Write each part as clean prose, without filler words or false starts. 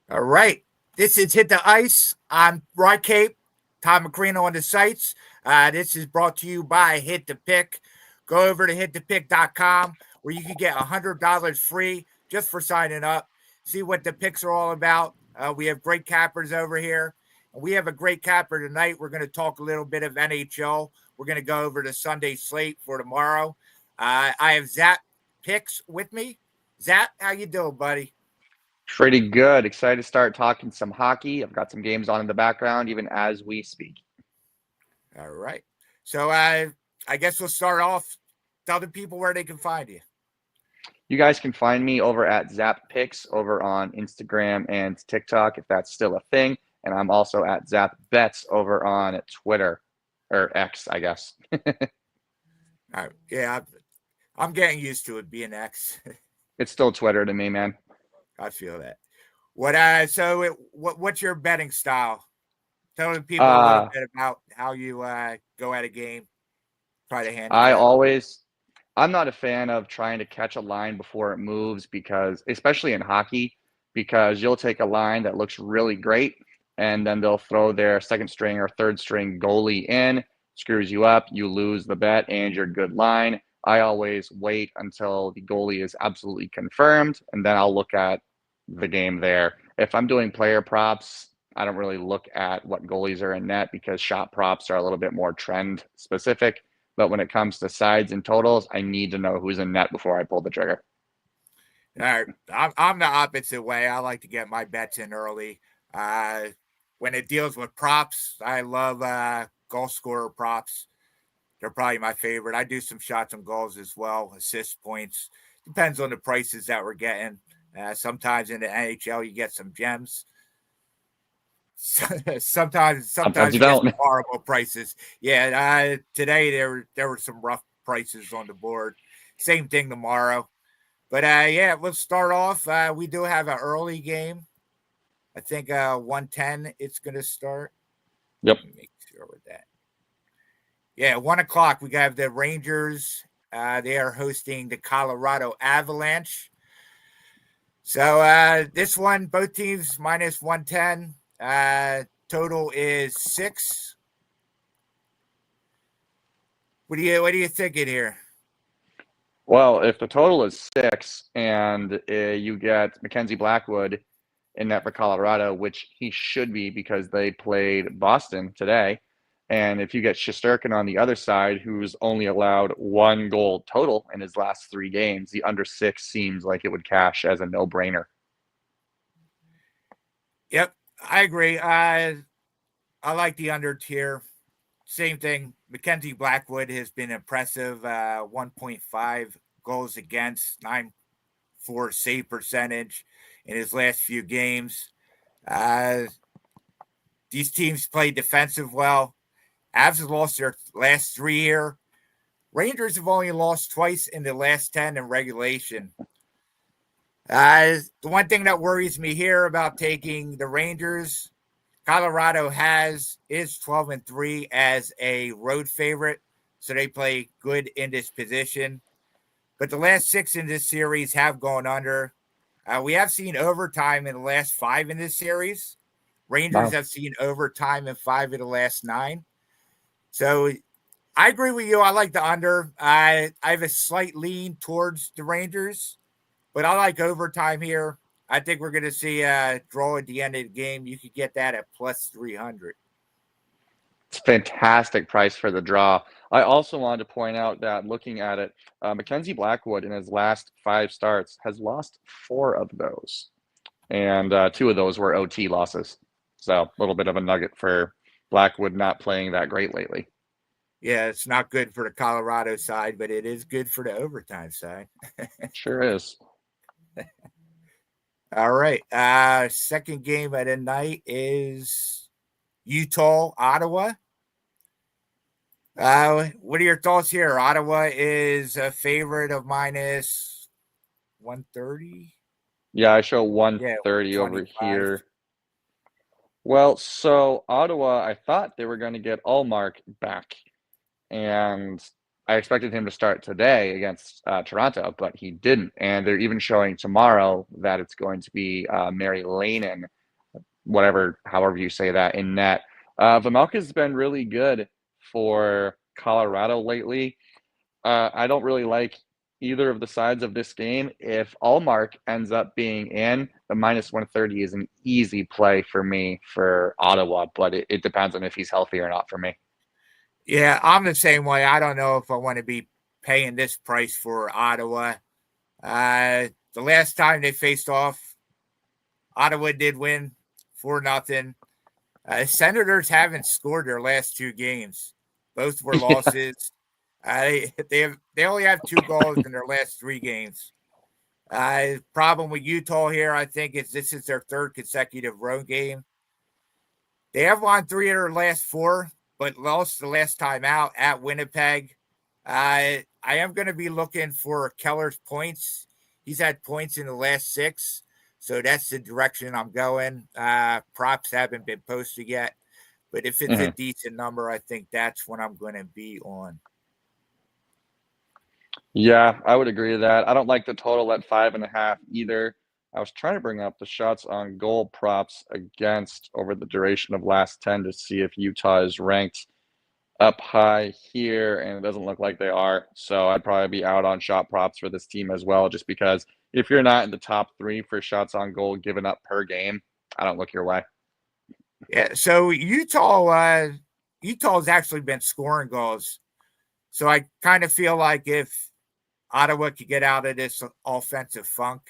All right. This is Hit the Ice. I'm WryCape, Tom McCrino on the sites. This is brought to you by Hit the Pick. Go over to hitthepick.com where you can get $100 free just for signing up. See what the picks are all about. We have great cappers over here. We have a great capper tonight. We're going to talk a little bit of NHL. We're going to go over the Sunday slate for tomorrow. I have Zap Picks with me. Zap, how you doing, buddy? Pretty good. Excited to start talking some hockey. I've got some games on in the background, even as we speak. All right. So I guess we'll start off. Tell the people where they can find you. You guys can find me over at Zap Picks over on Instagram and TikTok if that's still a thing. And I'm also at Zap Bets over on Twitter or X, I guess. Yeah, I'm getting used to it being X. It's still Twitter to me, man. I feel that. What's your betting style? Tell the people a little Uh, bit about how you go at a game, try to I handicap. always, I'm not a fan of trying to catch a line before it moves because, especially in hockey, because you'll take a line that looks really great and then they'll throw their second string or third string goalie in, screws you up, you lose the bet and your good line. I always wait until the goalie is absolutely confirmed and then I'll look at the game there. If I'm doing player props, I don't really look at what goalies are in net because shot props are a little bit more trend specific. But when it comes to sides and totals, I need to know who's in net before I pull the trigger. All right, I'm the opposite way. I like to get my bets in early. Uh, when it deals with props, I love goal scorer props. They're probably my favorite. I do some shots on goals as well, assist points. Depends on the prices that we're getting. Sometimes in the NHL you get some gems. Sometimes Sometimes you you get don't. some horrible prices. Yeah, today there were some rough prices on the board. Same thing tomorrow. But yeah, let's start off. We do have an early game. I think 1:10 it's gonna start. Yep. Let me make sure with that. Yeah, 1 o'clock. We have the Rangers. They are hosting the Colorado Avalanche. So this one, both teams minus 110. Total is 6. What do you thinking here? Well, if the total is 6 and you get Mackenzie Blackwood in net for Colorado, which he should be because they played Boston today, and if you get Shesterkin on the other side, who's only allowed 1 goal total in his last 3 games, the under 6 seems like it would cash as a no-brainer. Yep, I agree. I like the under tier. Same thing. Mackenzie Blackwood has been impressive. 1.5 goals against, 9.4 save percentage in his last few games. Uh, these teams play defensive well. Avs have lost their last 3 here. Rangers have only lost twice in the last 10 in regulation. The one thing that worries me here about taking the Rangers, Colorado is 12-3 as a road favorite, so they play good in this position. But the last 6 in this series have gone under. We have seen overtime in the last 5 in this series. Rangers Wow. have seen overtime in 5 of the last 9. So I agree with you. I like the under. I have a slight lean towards the Rangers, but I like overtime here. I think we're going to see a draw at the end of the game. You could get that at plus 300. It's a fantastic price for the draw. I also wanted to point out that looking at it, Mackenzie Blackwood in his last 5 starts has lost 4 of those, and 2 of those were OT losses. So a little bit of a nugget for Blackwood not playing that great lately. Yeah, it's not good for the Colorado side, but it is good for the overtime side. Sure is. All right. Second game of the night is Utah, Ottawa. What are your thoughts here? Ottawa is a favorite of minus 130. Yeah, I show Yeah, 130 over 125. here. Well, so Ottawa, I thought they were going to get Allmark back, and I expected him to start today against Toronto, but he didn't. And they're even showing tomorrow that it's going to be Mary Lanen, however you say that, in net. Vejmelka's been really good for Colorado lately. I don't really like either of the sides of this game. If Allmark ends up being in, the minus 130 is an easy play for me for Ottawa, but it depends on if he's healthy or not for me. Yeah, I'm the same way. I don't know if I want to be paying this price for Ottawa. The last time they faced off, Ottawa did win 4-0. Senators haven't scored their last 2 games. Both were losses. They only have 2 goals in their last 3 games. Problem with Utah here, I think, is this is their 3rd consecutive road game. They have won 3 of their last 4, but lost the last time out at Winnipeg. I am going to be looking for Keller's points. He's had points in the last 6, so that's the direction I'm going. Props haven't been posted yet, but if it's a decent number, I think that's what I'm going to be on. Yeah, I would agree with that. I don't like the total at 5.5 either. I was trying to bring up the shots on goal props against over the duration of last 10 to see if Utah is ranked up high here, and it doesn't look like they are. So I'd probably be out on shot props for this team as well, just because if you're not in the top 3 for shots on goal given up per game, I don't look your way. Yeah, so Utah's actually been scoring goals. So I kind of feel like if Ottawa could get out of this offensive funk,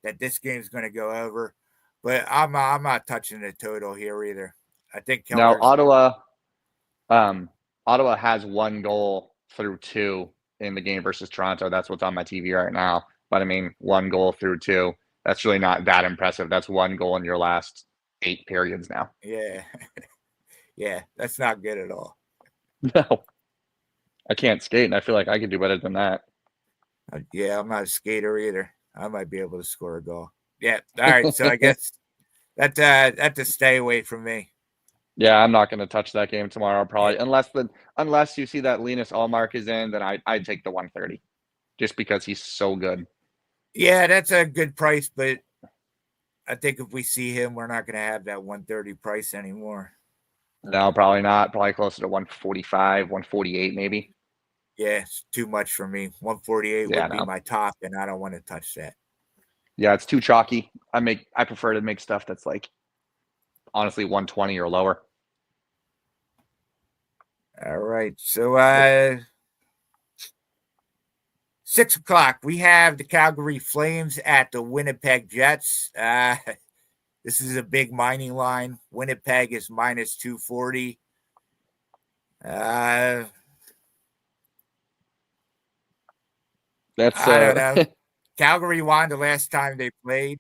that this game's going to go over. But I'm not touching the total here either. I think Now Keller's Ottawa has 1 goal through 2 in the game versus Toronto. That's what's on my TV right now. But I mean, 1 goal through 2. That's really not that impressive. That's 1 goal in your last 8 periods now. Yeah. Yeah, that's not good at all. No. I can't skate, and I feel like I could do better than that. Yeah, I'm not a skater either. I might be able to score a goal. Yeah. All right. So I guess that's a stay away from me. Yeah, I'm not going to touch that game tomorrow, probably, unless you see that Linus Allmark is in, then I'd take the 130, just because he's so good. Yeah, that's a good price, but I think if we see him, we're not going to have that 130 price anymore. No, probably not. Probably closer to 145, 148, maybe. Yeah, it's too much for me. 148 would be my top, and I don't want to touch that. Yeah, it's too chalky. I prefer to make stuff that's like honestly 120 or lower. All right. So 6 o'clock, we have the Calgary Flames at the Winnipeg Jets. This is a big mining line. Winnipeg is minus 240. I don't know. Calgary won the last time they played.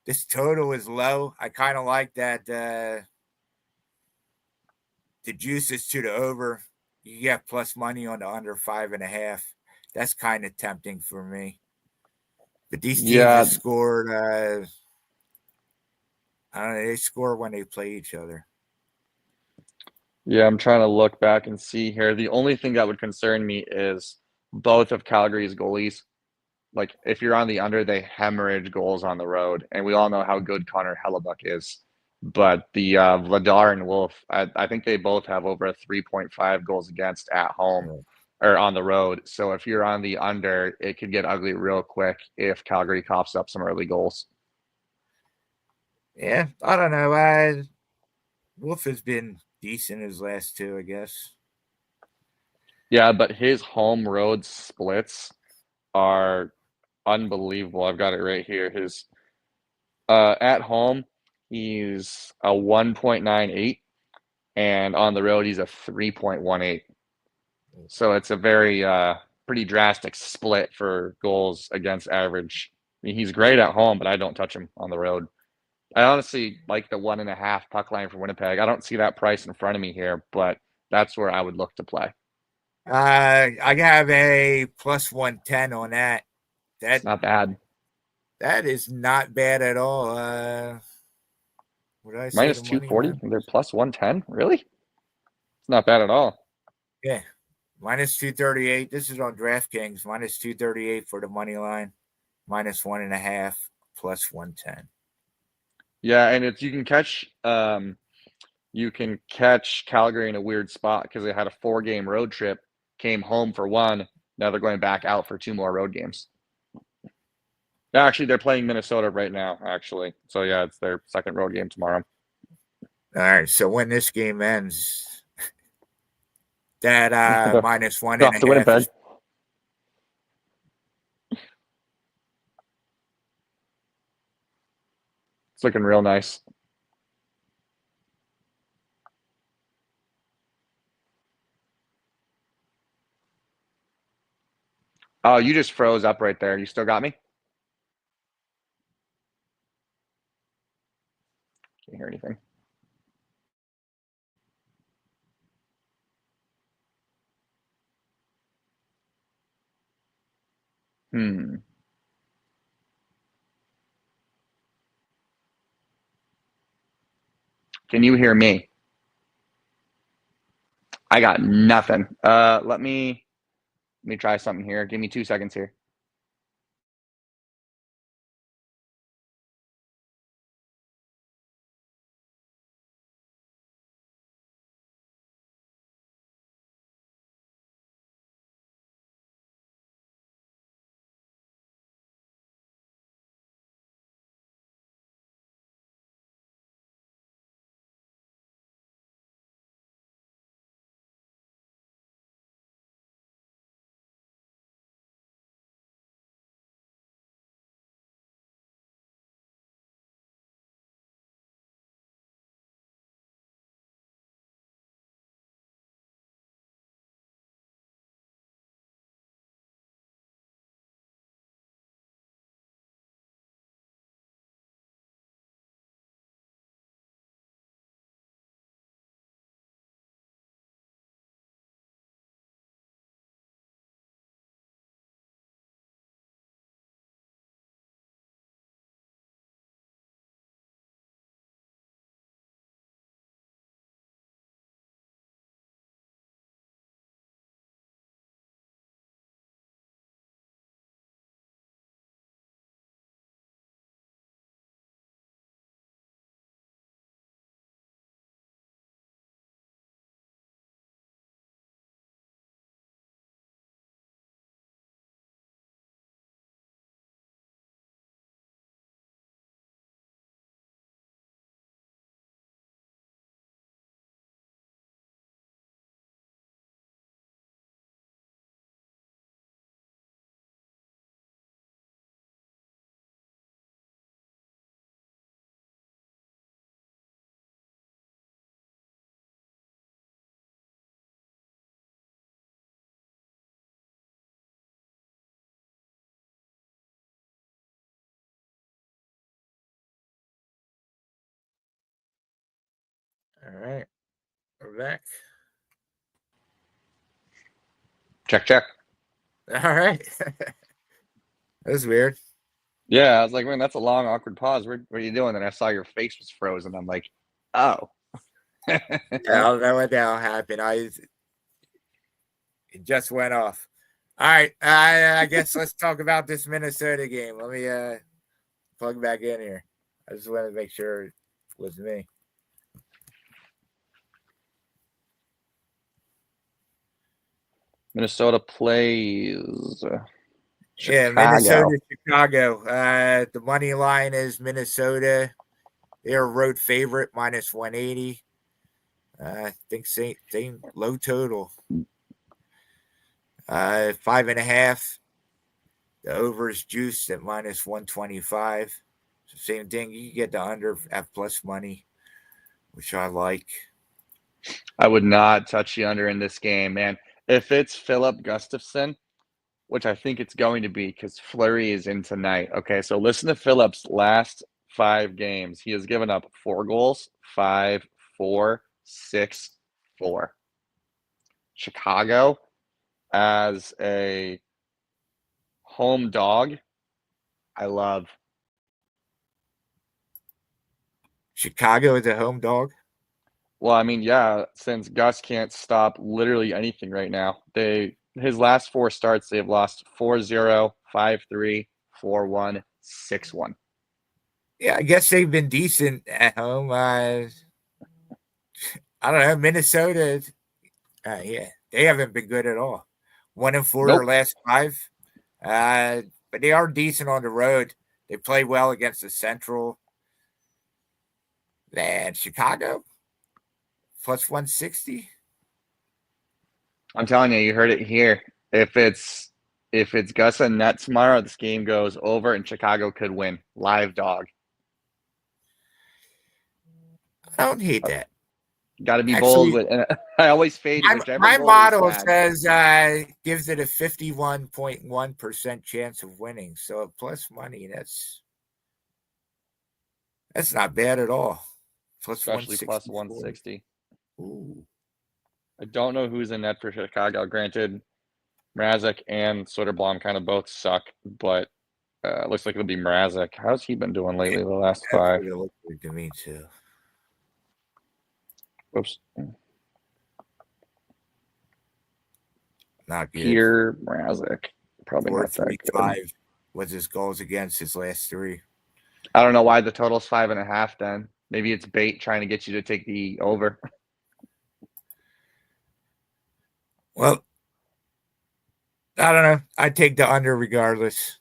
This total is low. I kind of like that. The juice is to the over. You get plus money on the under 5.5. That's kind of tempting for me. But these teams have scored. I don't know. They score when they play each other. Yeah, I'm trying to look back and see here. The only thing that would concern me is both of Calgary's goalies. Like, if you're on the under, they hemorrhage goals on the road. And we all know how good Connor Hellebuck is. But the Vladar and Wolf, I think they both have over a 3.5 goals against at home or on the road. So if you're on the under, it could get ugly real quick if Calgary coughs up some early goals. Yeah, I don't know. Wolf has been decent his last 2, I guess. Yeah, but his home road splits are unbelievable. I've got it right here. His at home, he's a 1.98, and on the road, he's a 3.18. So it's a very pretty drastic split for goals against average. I mean, he's great at home, but I don't touch him on the road. I honestly like the 1.5 puck line for Winnipeg. I don't see that price in front of me here, but that's where I would look to play. I have a plus 110 on that. That's not bad. That is not bad at all. What did I say? Minus 240? They're plus 110? Really? It's not bad at all. Yeah. Minus 238. This is on DraftKings. Minus 238 for the money line. Minus 1.5. Plus 110. Yeah, and it's you can catch Calgary in a weird spot because they had a 4-game road trip, came home for one. Now they're going back out for 2 more road games. Actually, they're playing Minnesota right now, actually. So, yeah, it's their second road game tomorrow. All right. So when this game ends, that minus one and Off a to half Winnipeg. is It's looking real nice. Oh, you just froze up right there. You still got me? Can't hear anything. Can you hear me? I got nothing. Let me try something here. Give me 2 seconds here. all right. We're back. Check, check. All right. That was weird. Yeah, I was like, man, that's a long, awkward pause. What are you doing? And I saw your face was frozen. I'm like, oh. Yeah, I don't know what the hell happened. It just went off. All right. I guess let's talk about this Minnesota game. Let me plug back in here. I just wanted to make sure it was me. Minnesota plays Yeah, Chicago. Minnesota, Chicago. The money line is Minnesota. They're a road favorite, minus 180. I think same low total. 5.5. The over is juiced at minus 125. So same thing. You can get the under at plus money, which I like. I would not touch the under in this game, man. If it's Philip Gustafson, which I think it's going to be because Fleury is in tonight. Okay, so listen to Phillips' last 5 games. He has given up 4 goals, 5, 4, 6, 4. Chicago as a home dog, I love. Chicago is a home dog. Well, I mean, yeah, since Gus can't stop literally anything right now. His last 4 starts, they've lost 4-0, 5-3, 4-1, 6-1. Yeah, I guess they've been decent at home. I don't know. Minnesota, yeah, they haven't been good at all. 1-4 their Nope. last 5. But they are decent on the road. They play well against the Central. And Chicago, plus 160. I'm telling you, you heard it here. If it's Gus and net tomorrow, this game goes over and Chicago could win. Live dog. I don't hate that. Got to be bold Actually, with. And I always fade whichever my goalie is model bad. says gives it a 51.1% chance of winning. So plus money, that's not bad at all. Plus Especially plus 164. 160. Ooh. I don't know who's in net for Chicago. Granted, Mrazek and Soderblom kind of both suck, but looks like it'll be Mrazek. How's he been doing lately? The last That's 5. what it looks like to me too. Oops. Not good. Pierre Mrazek. Probably not that good. 4.35 was his goals against his last 3. I don't know why the total's 5.5 then. Maybe it's bait trying to get you to take the over. Well, I don't know. I'd take the under regardless.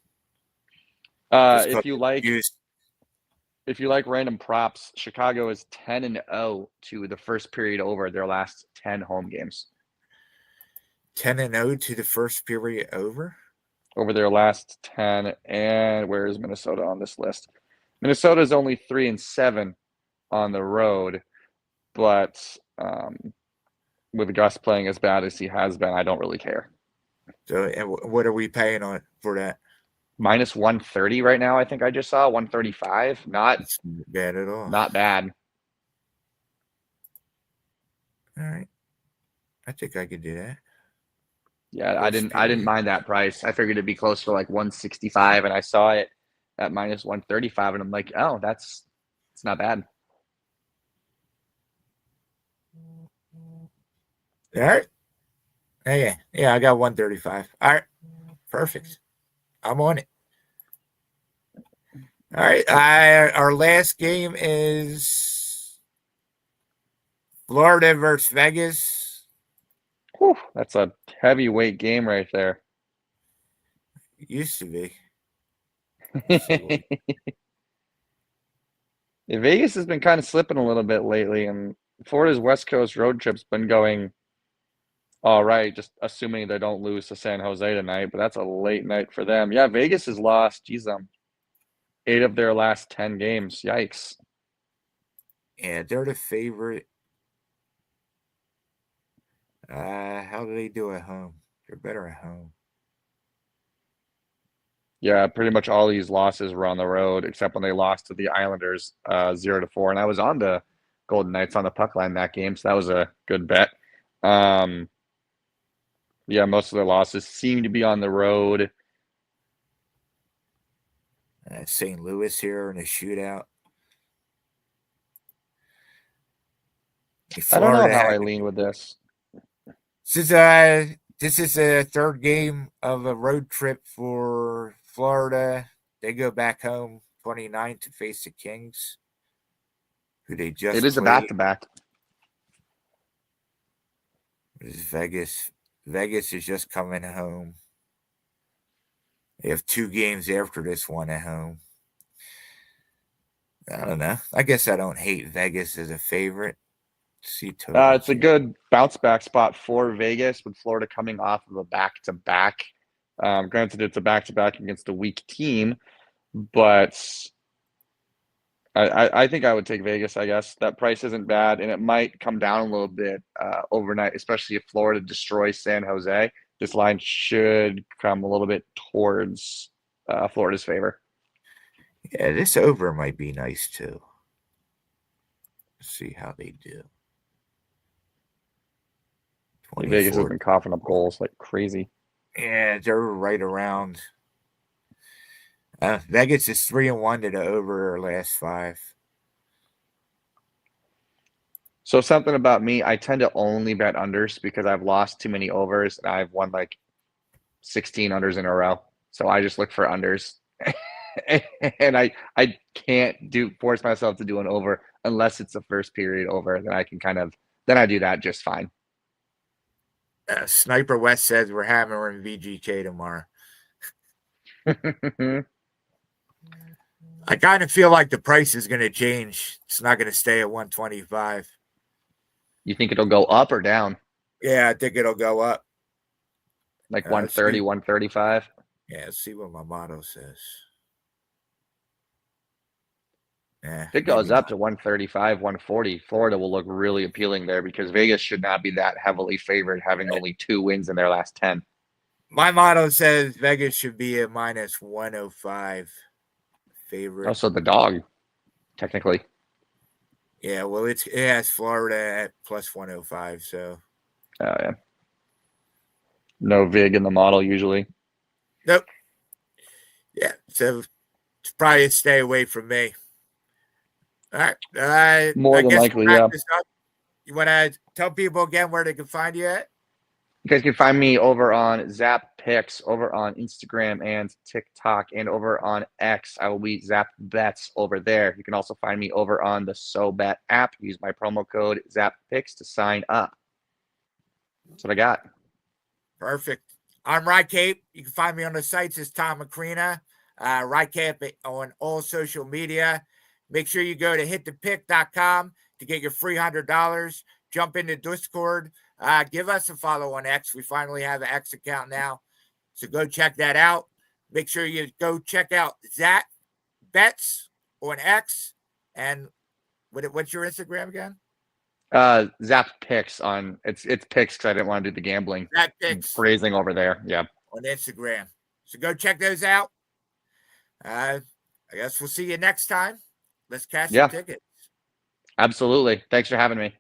If you like random props, Chicago is 10-0 to the first period over their last 10 home games. 10-0 to the first period over their last 10. And where is Minnesota on this list? Minnesota is only 3-7 on the road, but with Gus playing as bad as he has been, I don't really care. So, and what are we paying on for that? Minus 130 right now. I think I just saw 135. Not bad at all. Not bad. All right, I think I could do that. Yeah, I didn't mind that price. I figured it'd be close to like 165, and I saw it at minus 135, and I'm like, oh, it's not bad. All right. Yeah, I got 135. All right, perfect. I'm on it. All right, our last game is Florida versus Vegas. Whew, that's a heavyweight game right there. It used to be. Vegas has been kind of slipping a little bit lately, and Florida's West Coast road trip's been going all right, just assuming they don't lose to San Jose tonight, but that's a late night for them. Yeah, Vegas has lost, 8 of their last 10 games. Yikes. Yeah, they're the favorite. How do they do at home? They're better at home. Yeah, pretty much all these losses were on the road, except when they lost to the Islanders 0-4. And I was on the Golden Knights on the puck line that game, so that was a good bet. Yeah, most of their losses seem to be on the road. St. Louis here in a shootout. I don't know how I lean with this. This is a third game of a road trip for Florida. They go back home 29 to face the Kings, who they just It is a played. back-to-back. This is Vegas. Vegas is just coming home. They have 2 games after this one at home. I don't know. I guess I don't hate Vegas as a favorite. It's a good bounce back spot for Vegas with Florida coming off of a back-to-back. Granted, it's a back-to-back against a weak team, but I think I would take Vegas, I guess. That price isn't bad, and it might come down a little bit overnight, especially if Florida destroys San Jose. This line should come a little bit towards Florida's favor. Yeah, this over might be nice too. Let's see how they do. Vegas has been coughing up goals like crazy. Yeah, they're right around. Vegas is 3-1 to the over their last 5. So something about me, I tend to only bet unders because I've lost too many overs and I've won like 16 unders in a row. So I just look for unders. And I can't force myself to do an over unless it's the first period over. Then I can then I do that just fine. Sniper West says we're hammering VGK tomorrow. I kind of feel like the price is going to change. It's not going to stay at 125. You think it'll go up or down? Yeah, I think it'll go up. Like 130, 135? Yeah, let's see what my motto says. Yeah, If it goes up to 135, 140, Florida will look really appealing there because Vegas should not be that heavily favored, having only 2 wins in their last 10. My motto says Vegas should be a minus 105 favorite. Also the dog, technically. Yeah, well, it has Florida at plus 105, so. Oh, yeah. No VIG in the model usually. Nope. Yeah, so it's probably a stay away from me. All right. More than likely, yeah. You want to tell people again where they can find you at? You guys can find me over on Zap Picks, over on Instagram and TikTok, and over on X. I will be Zap Bets over there. You can also find me over on the SoBet app. Use my promo code ZapPicks to sign up. That's what I got. Perfect. I'm WryCape. You can find me on the sites as Tom Macrina. WryCape on all social media. Make sure you go to hitthepick.com to get your free $100. Jump into Discord. Give us a follow on X. We finally have an X account now. So go check that out. Make sure you go check out Zap Bets on X. And what's your Instagram again? Zap Picks on it's Picks because I didn't want to do the gambling. Zap Picks. Phrasing over there. Yeah. On Instagram. So go check those out. I guess we'll see you next time. Let's cash some tickets. Absolutely. Thanks for having me.